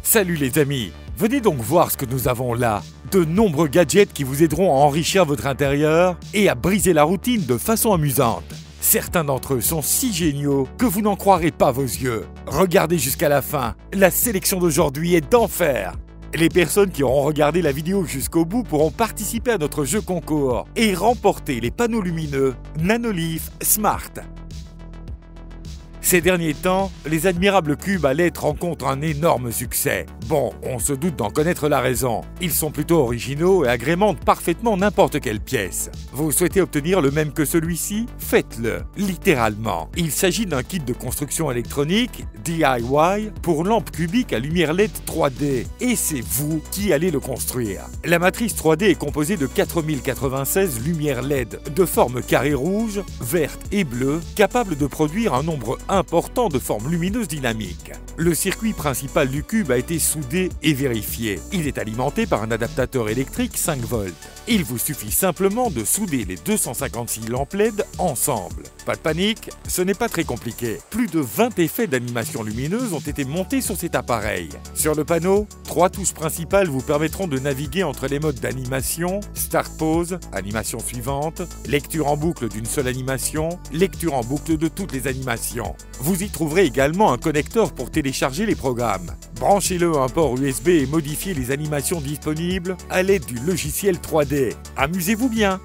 Salut les amis, venez donc voir ce que nous avons là. De nombreux gadgets qui vous aideront à enrichir votre intérieur et à briser la routine de façon amusante. Certains d'entre eux sont si géniaux que vous n'en croirez pas vos yeux. Regardez jusqu'à la fin, la sélection d'aujourd'hui est d'enfer. Les personnes qui auront regardé la vidéo jusqu'au bout pourront participer à notre jeu concours et remporter les panneaux lumineux Nanoleaf Smart. Ces derniers temps, les admirables cubes à LED rencontrent un énorme succès. Bon, on se doute d'en connaître la raison. Ils sont plutôt originaux et agrémentent parfaitement n'importe quelle pièce. Vous souhaitez obtenir le même que celui-ci? Faites-le, littéralement. Il s'agit d'un kit de construction électronique, DIY, pour lampe cubique à lumière LED 3D. Et c'est vous qui allez le construire. La matrice 3D est composée de 4096 lumières LED de forme carré rouge, verte et bleue, capables de produire un nombre important de formes lumineuses dynamiques. Le circuit principal du cube a été soudé et vérifié. Il est alimenté par un adaptateur électrique 5 volts. Il vous suffit simplement de souder les 256 lampes LED ensemble. Pas de panique, ce n'est pas très compliqué. Plus de 20 effets d'animation lumineuse ont été montés sur cet appareil. Sur le panneau, 3 touches principales vous permettront de naviguer entre les modes d'animation, Start Pause, animation suivante, lecture en boucle d'une seule animation, lecture en boucle de toutes les animations. Vous y trouverez également un connecteur pour télécharger les programmes. Branchez-le à un port USB et modifiez les animations disponibles à l'aide du logiciel 3D. Amusez-vous bien!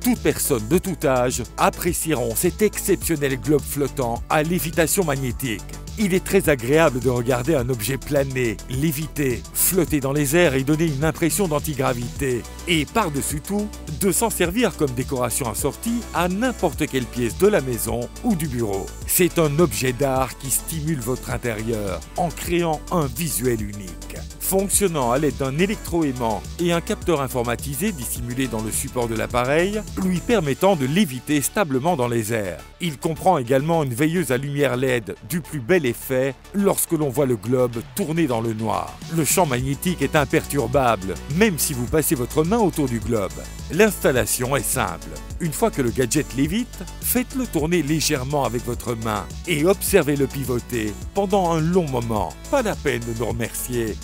Toutes personnes de tout âge apprécieront cet exceptionnel globe flottant à lévitation magnétique. Il est très agréable de regarder un objet planer, léviter, flotter dans les airs et donner une impression d'antigravité. Et par-dessus tout, de s'en servir comme décoration assortie à n'importe quelle pièce de la maison ou du bureau. C'est un objet d'art qui stimule votre intérieur en créant un visuel unique. Fonctionnant à l'aide d'un électroaimant et un capteur informatisé dissimulé dans le support de l'appareil, lui permettant de léviter stablement dans les airs. Il comprend également une veilleuse à lumière LED du plus bel effet lorsque l'on voit le globe tourner dans le noir. Le champ magnétique est imperturbable, même si vous passez votre main autour du globe. L'installation est simple. Une fois que le gadget lévite, faites-le tourner légèrement avec votre main et observez-le pivoter pendant un long moment. Pas la peine de nous remercier.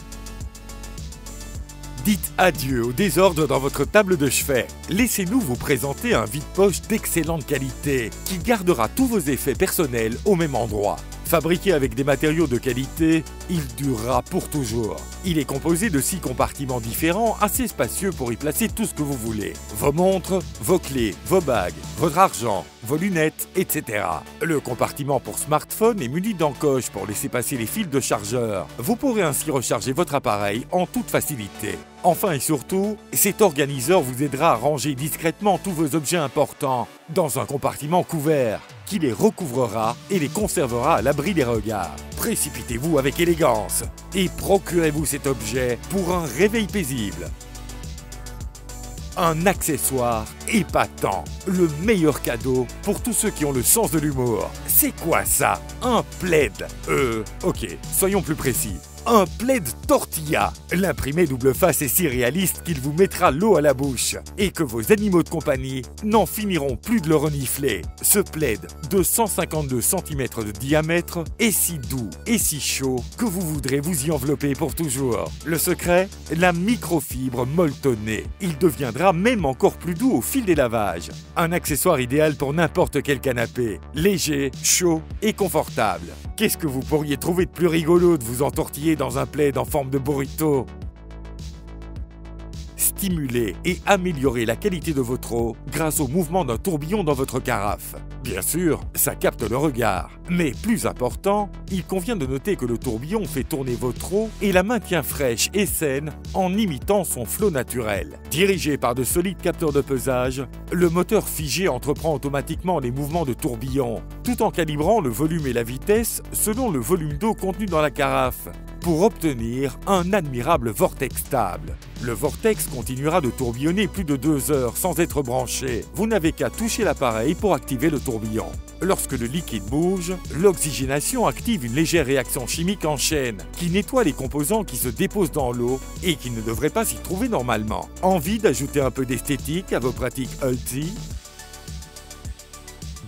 Dites adieu au désordre dans votre table de chevet. Laissez-nous vous présenter un vide-poche d'excellente qualité qui gardera tous vos effets personnels au même endroit. Fabriqué avec des matériaux de qualité, il durera pour toujours. Il est composé de 6 compartiments différents, assez spacieux pour y placer tout ce que vous voulez. Vos montres, vos clés, vos bagues, votre argent, vos lunettes, etc. Le compartiment pour smartphone est muni d'encoches pour laisser passer les fils de chargeur. Vous pourrez ainsi recharger votre appareil en toute facilité. Enfin et surtout, cet organiseur vous aidera à ranger discrètement tous vos objets importants dans un compartiment couvert qui les recouvrera et les conservera à l'abri des regards. Précipitez-vous avec élégance et procurez-vous cet objet pour un réveil paisible. Un accessoire épatant, le meilleur cadeau pour tous ceux qui ont le sens de l'humour. C'est quoi ça? Un plaid? Ok, soyons plus précis. Un plaid tortilla. L'imprimé double face est si réaliste qu'il vous mettra l'eau à la bouche et que vos animaux de compagnie n'en finiront plus de le renifler. Ce plaid de 152 cm de diamètre est si doux et si chaud que vous voudrez vous y envelopper pour toujours. Le secret? La microfibre molletonnée. Il deviendra même encore plus doux au fil des lavages. Un accessoire idéal pour n'importe quel canapé. Léger, chaud et confortable. Qu'est-ce que vous pourriez trouver de plus rigolo de vous entortiller dans un plaid en forme de burrito? Stimuler et améliorer la qualité de votre eau grâce au mouvement d'un tourbillon dans votre carafe. Bien sûr, ça capte le regard. Mais plus important, il convient de noter que le tourbillon fait tourner votre eau et la maintient fraîche et saine en imitant son flot naturel. Dirigé par de solides capteurs de pesage, le moteur figé entreprend automatiquement les mouvements de tourbillon, tout en calibrant le volume et la vitesse selon le volume d'eau contenu dans la carafe, pour obtenir un admirable vortex stable. Le vortex continuera de tourbillonner plus de 2 heures sans être branché. Vous n'avez qu'à toucher l'appareil pour activer le tourbillon. Lorsque le liquide bouge, l'oxygénation active une légère réaction chimique en chaîne qui nettoie les composants qui se déposent dans l'eau et qui ne devraient pas s'y trouver normalement. Envie d'ajouter un peu d'esthétique à vos pratiques healthy?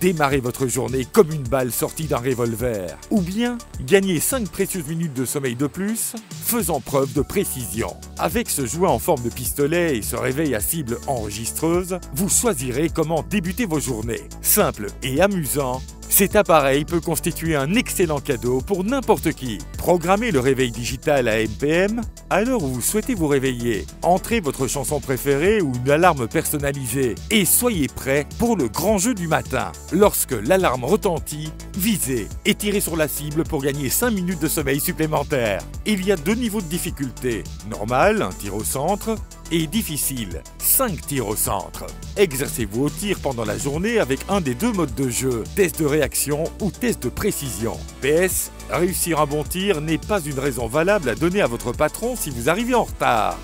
démarrez votre journée comme une balle sortie d'un revolver. Ou bien, gagnez 5 précieuses minutes de sommeil de plus, faisant preuve de précision. Avec ce jouet en forme de pistolet et ce réveil à cible enregistreuse, vous choisirez comment débuter vos journées. Simple et amusant, cet appareil peut constituer un excellent cadeau pour n'importe qui. Programmez le réveil digital à MPM à l'heure où vous souhaitez vous réveiller. Entrez votre chanson préférée ou une alarme personnalisée et soyez prêt pour le grand jeu du matin. Lorsque l'alarme retentit, visez et tirez sur la cible pour gagner 5 minutes de sommeil supplémentaires. Il y a 2 niveaux de difficulté. Normal, un tir au centre, et difficile, 5 tirs au centre. Exercez-vous au tir pendant la journée avec un des 2 modes de jeu, test de réaction ou test de précision. PS, réussir un bon tir n'est pas une raison valable à donner à votre patron si vous arrivez en retard.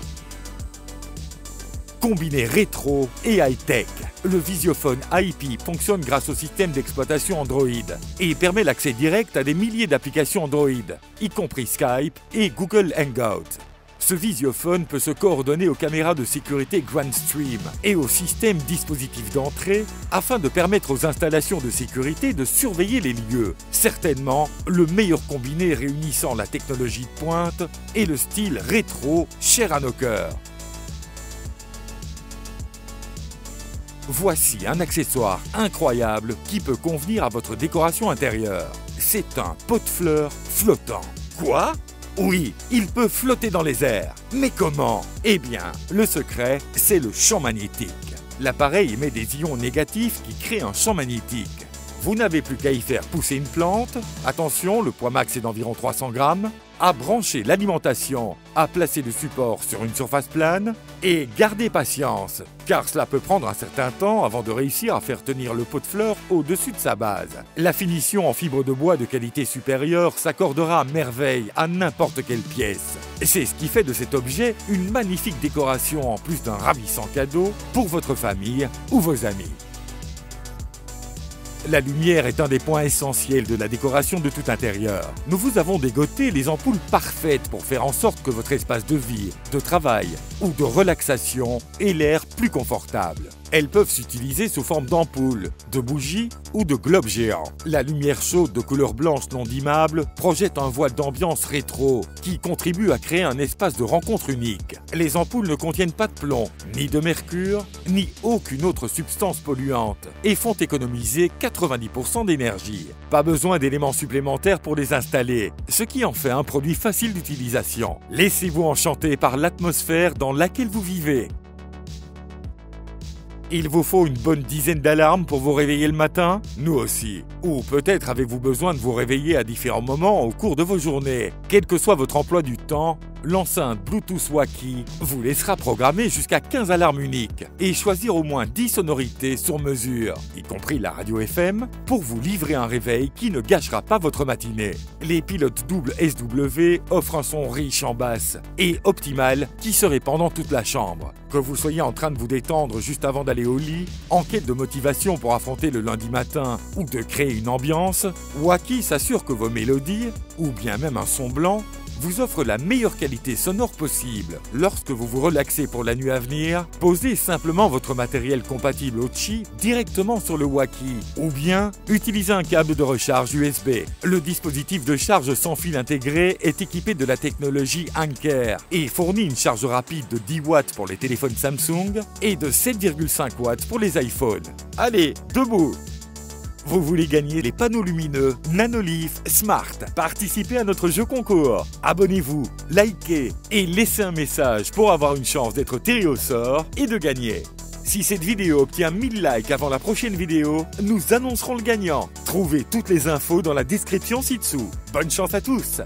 Combinez rétro et high-tech. Le Visiophone IP fonctionne grâce au système d'exploitation Android et permet l'accès direct à des milliers d'applications Android, y compris Skype et Google Hangout. Ce visiophone peut se coordonner aux caméras de sécurité GrandStream et au système dispositif d'entrée afin de permettre aux installations de sécurité de surveiller les lieux. Certainement, le meilleur combiné réunissant la technologie de pointe et le style rétro cher à nos cœurs. Voici un accessoire incroyable qui peut convenir à votre décoration intérieure. C'est un pot de fleurs flottant. Quoi ? Oui, il peut flotter dans les airs. Mais comment? Eh bien, le secret, c'est le champ magnétique. L'appareil émet des ions négatifs qui créent un champ magnétique. Vous n'avez plus qu'à y faire pousser une plante, attention, le poids max est d'environ 300 grammes, à brancher l'alimentation, à placer le support sur une surface plane et gardez patience, car cela peut prendre un certain temps avant de réussir à faire tenir le pot de fleurs au-dessus de sa base. La finition en fibre de bois de qualité supérieure s'accordera à merveille à n'importe quelle pièce. C'est ce qui fait de cet objet une magnifique décoration en plus d'un ravissant cadeau pour votre famille ou vos amis. La lumière est un des points essentiels de la décoration de tout intérieur. Nous vous avons dégoté les ampoules parfaites pour faire en sorte que votre espace de vie, de travail ou de relaxation ait l'air plus confortable. Elles peuvent s'utiliser sous forme d'ampoules, de bougies ou de globes géants. La lumière chaude de couleur blanche non dimmable projette un voile d'ambiance rétro qui contribue à créer un espace de rencontre unique. Les ampoules ne contiennent pas de plomb, ni de mercure, ni aucune autre substance polluante et font économiser 90% d'énergie. Pas besoin d'éléments supplémentaires pour les installer, ce qui en fait un produit facile d'utilisation. Laissez-vous enchanter par l'atmosphère dans laquelle vous vivez. Il vous faut une bonne dizaine d'alarmes pour vous réveiller le matin? Nous aussi. Ou peut-être avez-vous besoin de vous réveiller à différents moments au cours de vos journées. Quel que soit votre emploi du temps, l'enceinte Bluetooth Waki vous laissera programmer jusqu'à 15 alarmes uniques et choisir au moins 10 sonorités sur mesure, y compris la radio FM, pour vous livrer un réveil qui ne gâchera pas votre matinée. Les pilotes double SW offrent un son riche en basse et optimal qui se répand dans toute la chambre. Que vous soyez en train de vous détendre juste avant d'aller au lit, en quête de motivation pour affronter le lundi matin ou de créer une ambiance, Waki s'assure que vos mélodies, ou bien même un son blanc, vous offre la meilleure qualité sonore possible. Lorsque vous vous relaxez pour la nuit à venir, posez simplement votre matériel compatible au Qi directement sur le Waki ou bien utilisez un câble de recharge USB. Le dispositif de charge sans fil intégré est équipé de la technologie Anker et fournit une charge rapide de 10 watts pour les téléphones Samsung et de 7,5 watts pour les iPhones. Allez, debout! Vous voulez gagner les panneaux lumineux Nanolife Smart? Participez à notre jeu concours. Abonnez-vous, likez et laissez un message pour avoir une chance d'être tiré au sort et de gagner. Si cette vidéo obtient 1000 likes avant la prochaine vidéo, nous annoncerons le gagnant. Trouvez toutes les infos dans la description ci-dessous. Bonne chance à tous!